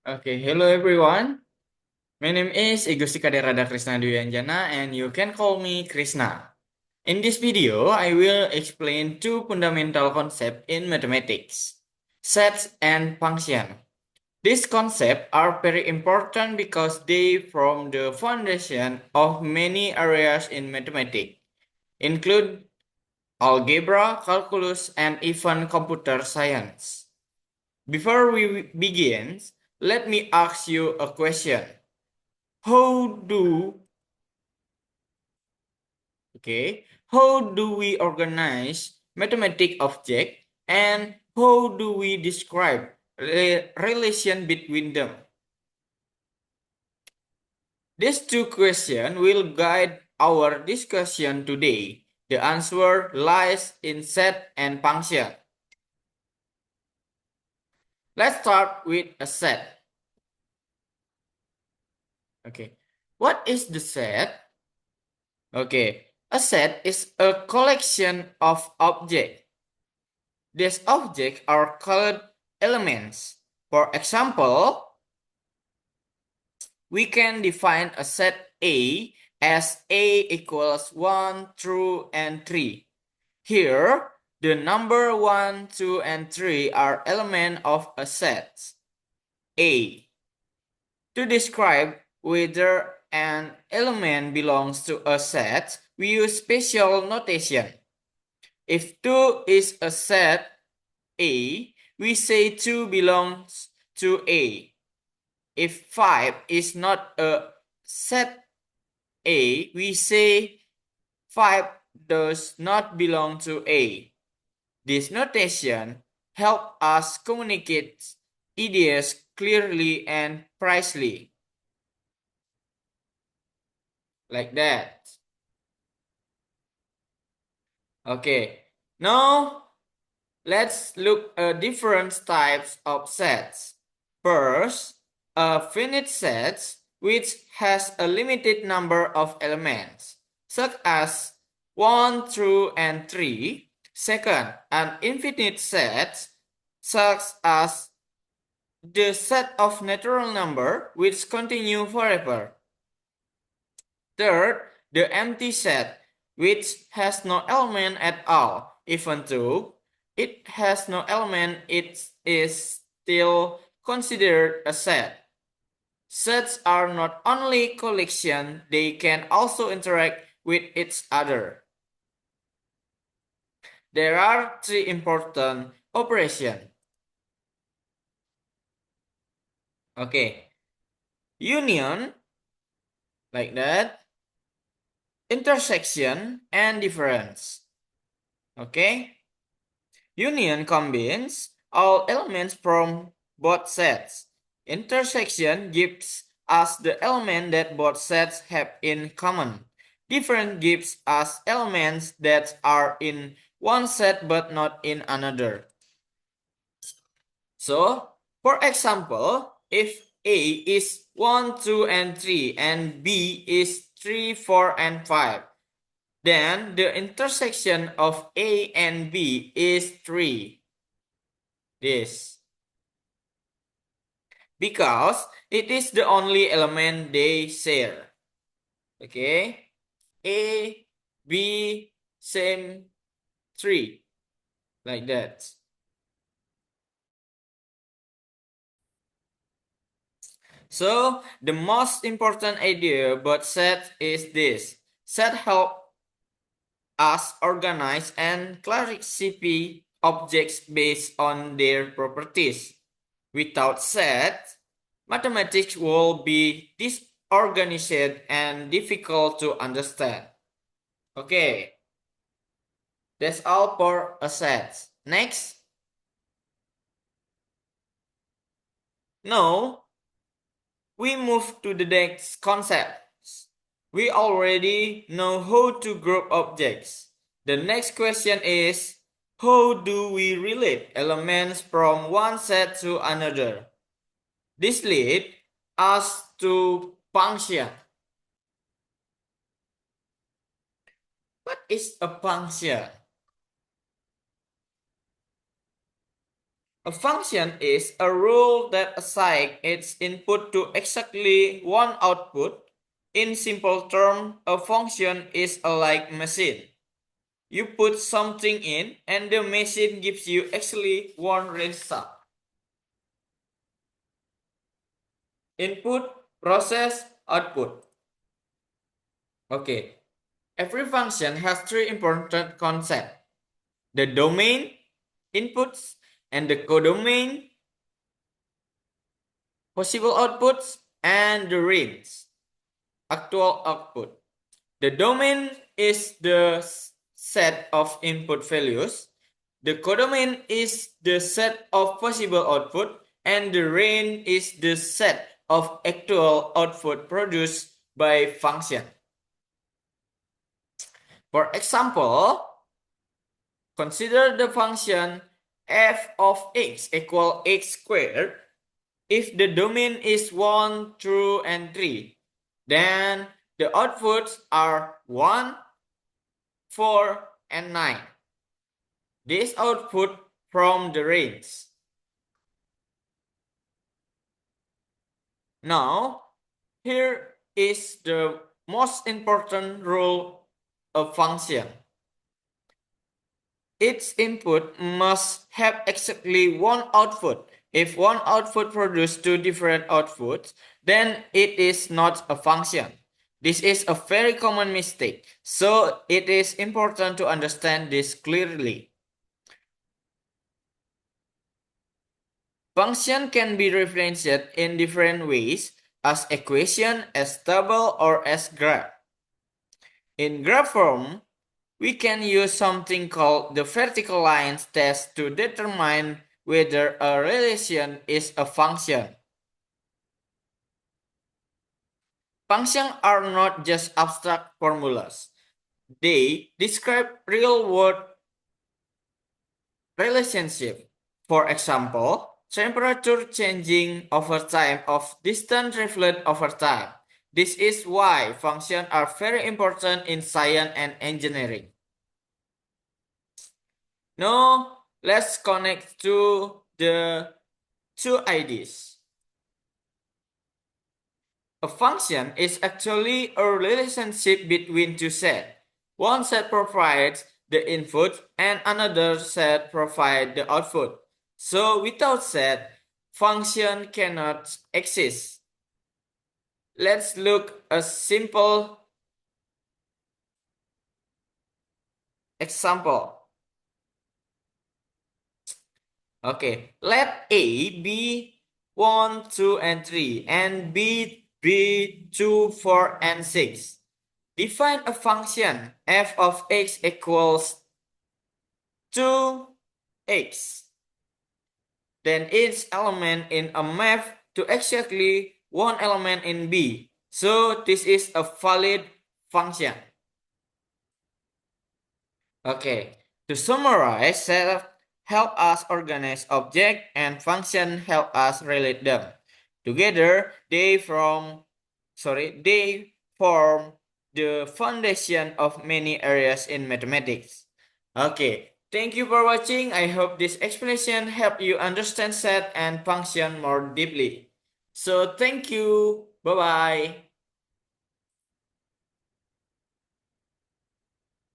Okay, hello everyone. My name is Igustika Derada Krishna Duyanjana and you can call me Krishna. In this video, I will explain two fundamental concepts in mathematics, sets and function. These concepts are very important because they form the foundation of many areas in mathematics, include algebra, calculus, and even computer science. Before we begin, let me ask you a question. How do how do we organize mathematical object and how do we describe relation between them? These two questions will guide our discussion today. The answer lies in set and function. Let's start with a set. Okay. What is the set? Okay. A set is a collection of objects. These objects are called elements. For example, we can define a set A as A equals 1, 2, and 3. Here, the number 1, 2, and 3 are elements of a set A. To describe whether an element belongs to a set, we use special notation. If 2 is a set A, we say 2 belongs to A. If 5 is not a set A, we say 5 does not belong to A. This notation helps us communicate ideas clearly and precisely. Like that. Okay. Now, let's look at different types of sets. First, a finite set which has a limited number of elements, such as 1, 2, and 3. Second, an infinite set, such as the set of natural number which continue forever. Third, the empty set, which has no element at all, even though it has no element, it is still considered a set. Sets are not only collection, they can also interact with each other. There are three important operations. Okay. Union, like that. Intersection and difference. Okay. Union combines all elements from both sets. Intersection gives us the element that both sets have in common. Difference gives us elements that are in one set but not in another. So, for example, if A is 1, 2, and 3 and B is 3, 4, and 5, then the intersection of A and B is 3. This. Because it is the only element they share. Okay? A, B, same 3. Like that. So, the most important idea about set is this. Set help us organize and classify objects based on their properties. Without set, mathematics will be disorganized and difficult to understand. Okay, that's all for a set. Next. Now, we move to the next concept. We already know how to group objects. The next question is, how do we relate elements from one set to another? This leads us to function. What is a function? A function is a rule that assigns its input to exactly one output. In simple terms, a function is a like machine. You put something in and the machine gives you actually one result. Input, process, output. Okay, every function has three important concepts: the domain, inputs, and the codomain, possible outputs, and the range, actual output. The domain is the set of input values. The codomain is the set of possible output, and the range is the set of actual output produced by function. For example, consider the function f of x equal x squared. If the domain is 1, 2, and 3, then the outputs are 1, 4, and 9. This output from the range. Now, here is the most important rule of function. Its input must have exactly one output. If one output produces two different outputs, then it is not a function. This is a very common mistake, so it is important to understand this clearly. Function can be referenced in different ways, as equation, as table, or as graph. In graph form, we can use something called the vertical lines test to determine whether a relation is a function. Functions are not just abstract formulas. They describe real-world relationships. For example, temperature changing over time of distance traveled over time. This is why functions are very important in science and engineering. Now, let's connect to the two ideas. A function is actually a relationship between two sets. One set provides the input and another set provides the output. So without set, function cannot exist. Let's look at a simple example. Okay, let A be 1, 2, and 3, and B be 2, 4, and 6. Define a function f of x equals 2x. Then each element in a map to exactly one element in B. So this is a valid function. Okay, to summarize, set help us organize objects and function help us relate them. Together, they form the foundation of many areas in mathematics. Okay, thank you for watching. I hope this explanation helped you understand set and function more deeply. So thank you. Bye-bye.